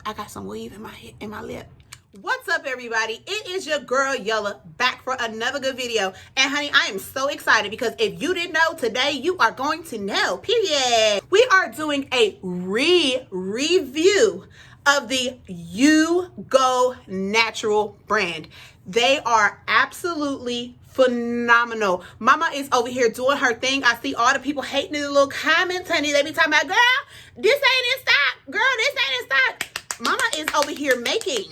I got some weave in my lip. What's up, everybody? It is your girl Yola back for another good video. And honey, I am so excited because if you didn't know, today you are going to know, period. We are doing a review of the YOU-NIQUE brand. They are absolutely phenomenal. Mama is over here doing her thing. I see all the people hating in the little comments, honey. They be talking about, girl, this ain't in stock. Girl, this ain't in stock. Mama is over here making,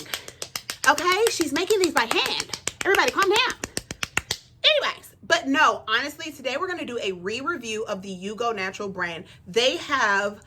okay? She's making these by hand. Everybody calm down. Anyways, but no, honestly, today we're going to do a re-review of the YOU-NIQUE brand. They have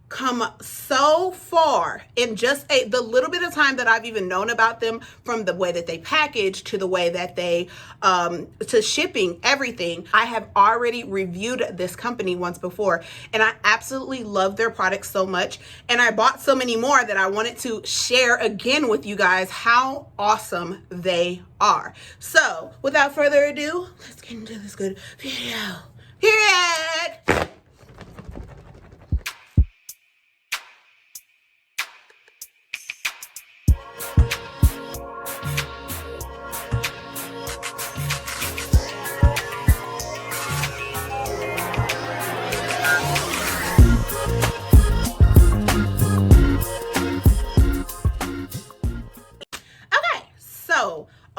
come so far in just the little bit of time that I've even known about them, from the way that they package to the way that they to shipping, everything. I have already reviewed this company once before, and I absolutely love their products so much, and I bought so many more that I wanted to share again with you guys how awesome they are. So without further ado, let's get into this good video. Period.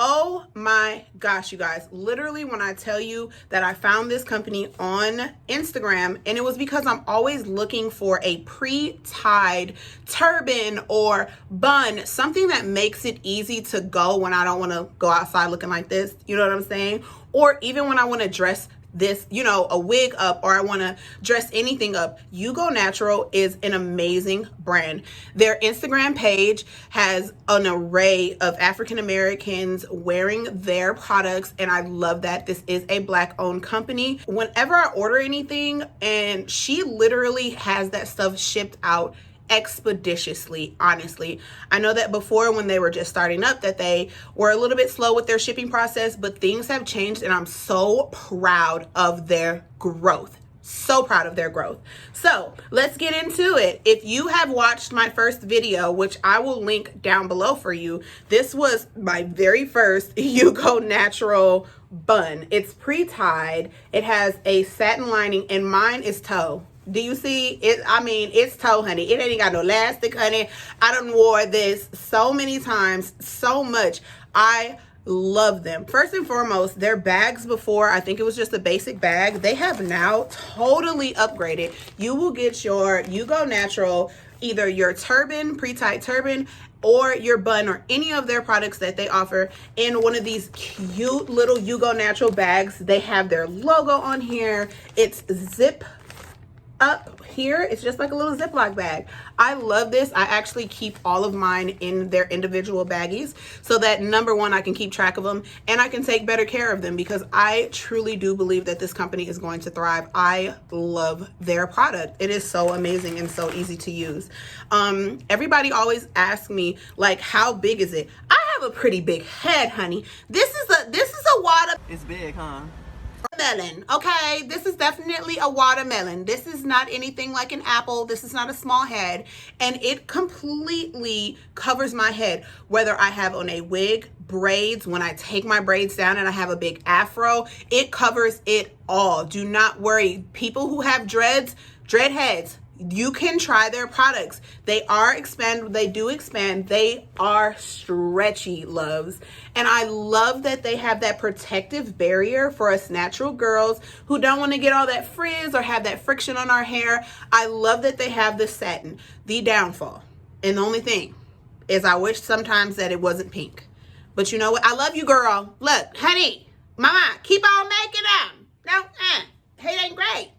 Oh my gosh, you guys, literally when I tell you that I found this company on Instagram, and it was because I'm always looking for a pre-tied turban or bun, something that makes it easy to go when I don't want to go outside looking like this, you know what I'm saying? Or even when I want to dress this, you know, a wig up, or I want to dress anything up. YOU-NIQUE is an amazing brand. Their Instagram page has an array of African Americans wearing their products, and I love that. This is a Black owned company. Whenever I order anything, and she literally has that stuff shipped out expeditiously, honestly. I know that before, when they were just starting up, that they were a little bit slow with their shipping process, but things have changed, and I'm so proud of their growth. So proud of their growth. So let's get into it. If you have watched my first video, which I will link down below for you, this was my very first YOU-NIQUE bun. It's pre-tied. It has a satin lining, and mine is toe. Do you see it? I mean, it's toe, honey. It ain't got no elastic, honey. I done wore this so many times, so much. I love them. First and foremost, their bags before, I think it was just a basic bag. They have now totally upgraded. You will get your YOU-NIQUE, either your turban, pre-tied turban, or your bun, or any of their products that they offer in one of these cute little YOU-NIQUE bags. They have their logo on here. It's zip up here. It's just like a little Ziploc bag. I love this. I actually keep all of mine in their individual baggies so that, number one, I can keep track of them and I can take better care of them, because I truly do believe that this company is going to thrive. I love their product. It is so amazing and so easy to use. Everybody always asks me, like, how big is it? I have a pretty big head, honey. This is a water. It's big, huh? Melon. Okay, this is definitely a watermelon. This is not anything like an apple. This is not a small head, and it completely covers my head, whether I have on a wig, braids, when I take my braids down and I have a big afro. It covers it all. Do not worry. People who have dread heads, you can try their products. They are they do expand. They are stretchy, loves. And I love that they have that protective barrier for us natural girls who don't want to get all that frizz or have that friction on our hair. I love that they have the satin. The downfall, and the only thing is, I wish sometimes that it wasn't pink. But you know what? I love you, girl. Look, honey, mama, keep on making them. No, hate ain't great.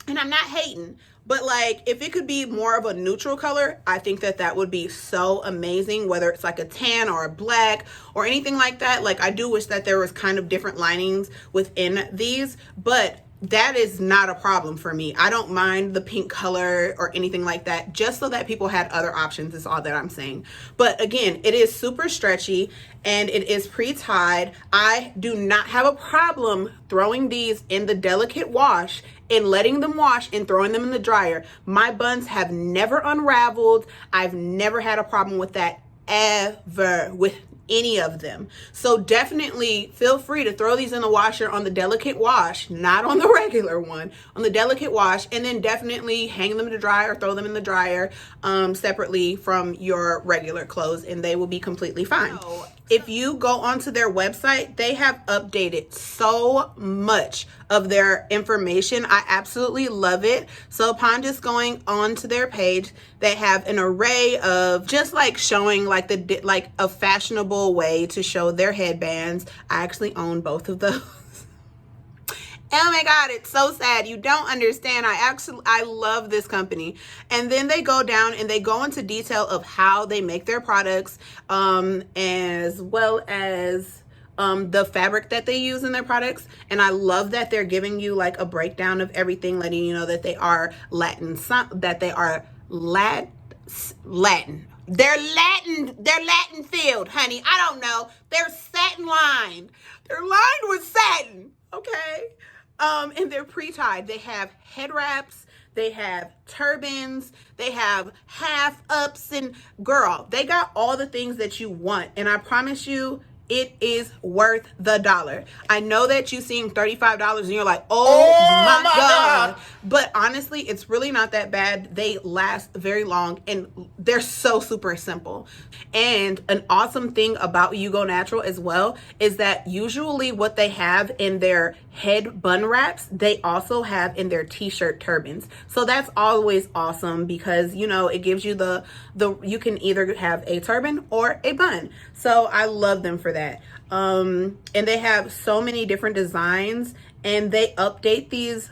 And I'm not hating, but like, if it could be more of a neutral color, I think that that would be so amazing, whether it's like a tan or a black or anything like that. Like, I do wish that there was kind of different linings within these, but that is not a problem for me. I don't mind the pink color or anything like that, just so that people had other options is all that I'm saying. But again, it is super stretchy and it is pre-tied. I do not have a problem throwing these in the delicate wash and letting them wash and throwing them in the dryer. My buns have never unraveled. I've never had a problem with that ever with any of them. So definitely feel free to throw these in the washer on the delicate wash, not on the regular one, on the delicate wash, and then definitely hang them to dry or throw them in the dryer separately from your regular clothes, and they will be completely fine. So if you go onto their website, they have updated so much of their information. I absolutely love it. So upon just going onto their page, they have an array of just like showing like a fashionable way to show their headbands. I actually own both of those. Oh my God, it's so sad. You don't understand. I love this company. And then they go down and they go into detail of how they make their products, as well as the fabric that they use in their products. And I love that they're giving you like a breakdown of everything, letting you know that they are Latin. They're Latin filled, honey. I don't know. They're satin lined. They're lined with satin, okay? And they're pre-tied. They have head wraps, they have turbans, they have half ups, and girl, they got all the things that you want. And I promise you, it is worth the dollar. I know that you've seen $35 and you're like, oh my God. But honestly, it's really not that bad. They last very long and they're so super simple. And an awesome thing about You Go Natural as well is that usually what they have in their head bun wraps, they also have in their t-shirt turbans. So that's always awesome because, you know, it gives you you can either have a turban or a bun. So I love them for that. And they have so many different designs and they update these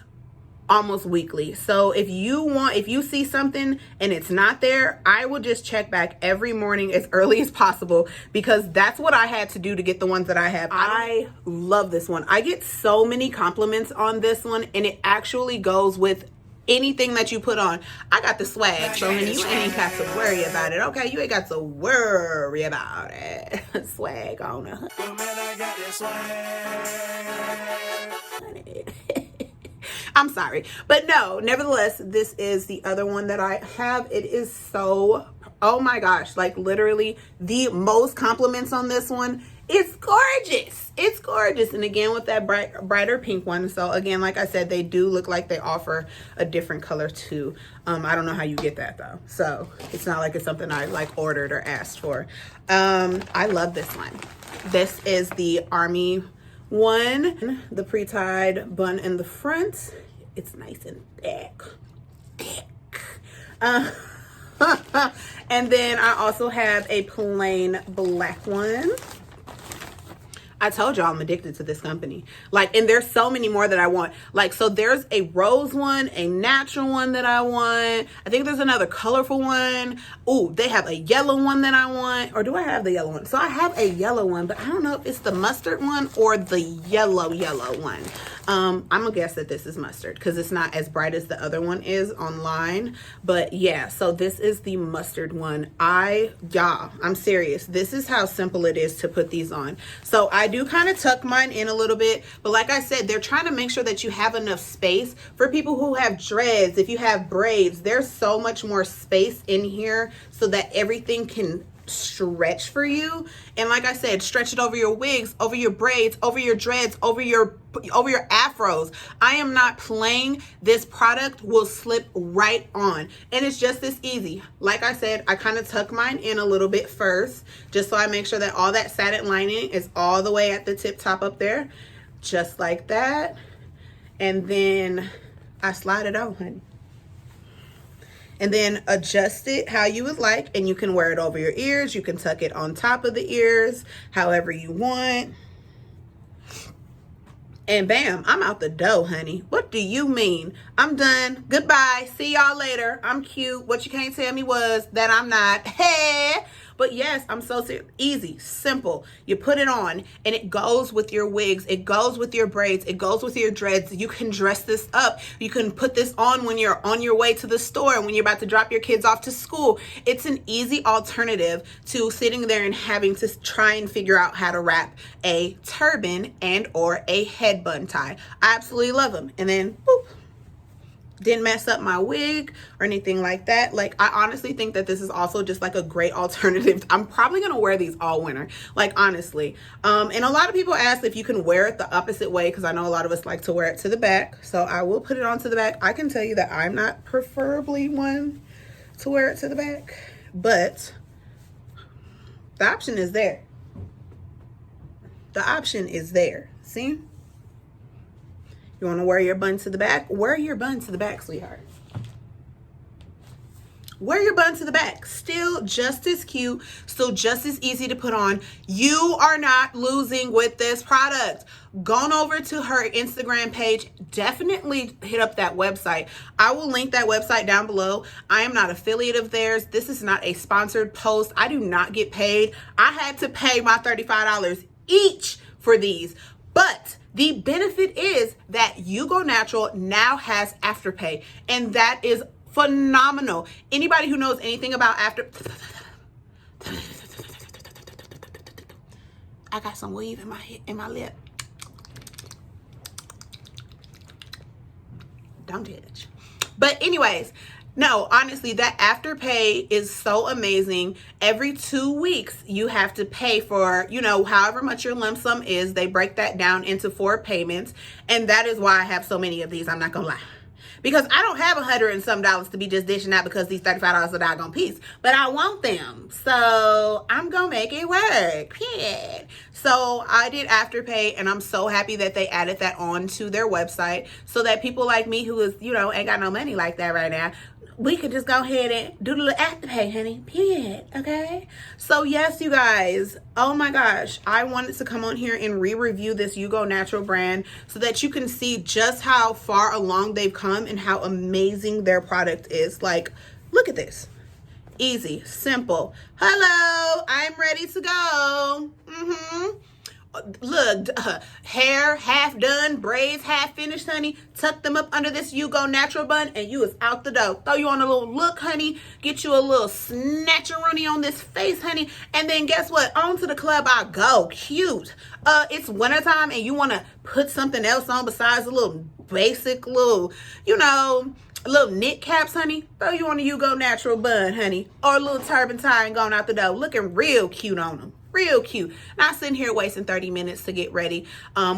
almost weekly. So if you see something and it's not there, I will just check back every morning as early as possible because that's what I had to do to get the ones that I have. I love this one. I get so many compliments on this one and it actually goes with anything that you put on. I got the swag, so honey, you ain't got to worry about it, okay? You ain't got to worry about it. Swag on it. I'm sorry, but no, nevertheless, this is the other one that I have. It is so, oh my gosh, like literally the most compliments on this one. It's gorgeous. It's gorgeous. And again, with that brighter pink one. So again, like I said, they do look like they offer a different color too. I don't know how you get that though. So it's not like it's something I like ordered or asked for. I love this one. This is the Army one, the pre-tied bun in the front. It's nice and thick. And then I also have a plain black one. I told y'all I'm addicted to this company. Like, and there's so many more that I want. Like, so there's a rose one, a natural one that I want. I think there's another colorful one. Ooh, they have a yellow one that I want. Or do I have the yellow one? So I have a yellow one, but I don't know if it's the mustard one or the yellow one. I'm gonna guess that this is mustard because it's not as bright as the other one is online. But yeah, so this is the mustard one. Y'all, I'm serious. This is how simple it is to put these on. So I do kind of tuck mine in a little bit, but like I said, they're trying to make sure that you have enough space for people who have dreads. If you have braids, there's so much more space in here so that everything can stretch for you. And like I said, stretch it over your wigs, over your braids, over your dreads, over your afros. I am not playing. This product will slip right on and it's just this easy. Like I said, I kind of tuck mine in a little bit first just so I make sure that all that satin lining is all the way at the tip top up there, just like that. And then I slide it on, honey. And then adjust it how you would like, and you can wear it over your ears. You can tuck it on top of the ears, however you want. And bam, I'm out the door, honey. What do you mean? I'm done. Goodbye. See y'all later. I'm cute. What you can't tell me was that I'm not. Hey. But yes, I'm so serious. Easy, simple. You put it on and it goes with your wigs. It goes with your braids. It goes with your dreads. You can dress this up. You can put this on when you're on your way to the store and when you're about to drop your kids off to school. It's an easy alternative to sitting there and having to try and figure out how to wrap a turban and or a head bun tie. I absolutely love them. And then, boop. Didn't mess up my wig or anything like that. Like, I honestly think that this is also just like a great alternative. I'm probably gonna wear these all winter, like, honestly. And a lot of people ask if you can wear it the opposite way, because I know a lot of us like to wear it to the back. So I will put it on to the back. I can tell you that I'm not preferably one to wear it to the back, but the option is there. The option is there. See? You want to wear your bun to the back? Wear your bun to the back, sweetheart. Wear your bun to the back. Still just as cute. Still just as easy to put on. You are not losing with this product. Gone over to her Instagram page. Definitely hit up that website. I will link that website down below. I am not affiliate of theirs. This is not a sponsored post. I do not get paid. I had to pay my $35 each for these. But the benefit is that You Go Natural now has Afterpay, and that is phenomenal. Anybody who knows anything about I got some weave in my lip. Don't judge. But anyways, no, honestly, that Afterpay is so amazing. Every 2 weeks, you have to pay for, you know, however much your lump sum is. They break that down into 4 payments. And that is why I have so many of these. I'm not going to lie. Because I don't have $100 and some to be just dishing out because these $35 are a doggone piece. But I want them. So I'm going to make it work. Period. So I did Afterpay, and I'm so happy that they added that on to their website so that people like me who is, you know, ain't got no money like that right now, we could just go ahead and do the little Afterpay, honey. Period. Okay? So yes, you guys. Oh my gosh. I wanted to come on here and re-review this You Go Natural brand so that you can see just how far along they've come and how amazing their product is. Like, look at this. Easy. Simple. Hello. I'm ready to go. Look, hair half done, braids half finished, honey. Tuck them up under this You Go Natural bun, and you is out the door. Throw you on a little look, honey. Get you a little snatcheroonie on this face, honey. And then guess what? On to the club I go. Cute. It's wintertime, and you want to put something else on besides a little basic little, you know, little knit caps, honey. Throw you on a You Go Natural bun, honey. Or a little turban tie and going out the door. Looking real cute on them. Real cute. Not sitting here wasting 30 minutes to get ready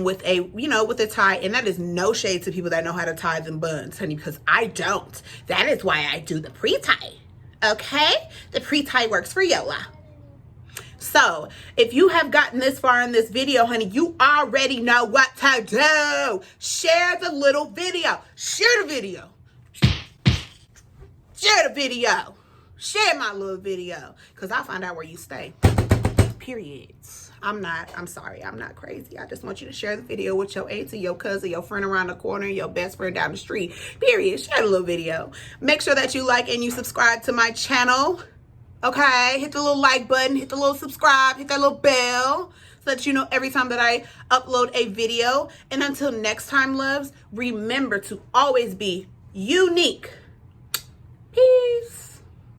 with a, you know, with a tie. And that is no shade to people that know how to tie them buns, honey, because I don't. That is why I do the pre-tie. Okay? The pre-tie works for Yola. So, if you have gotten this far in this video, honey, you already know what to do. Share the little video. Share the video. Share the video. Share my little video. Because I'll find out where you stay. Periods. I'm sorry, I'm not crazy. I just want you to share the video with your auntie, your cousin, your friend around the corner, your best friend down the street. Period. Share the little video. Make sure that you like and you subscribe to my channel. Okay? Hit the little like button, hit the little subscribe, hit that little bell so that you know every time that I upload a video. And until next time, loves, remember to always be unique. Peace.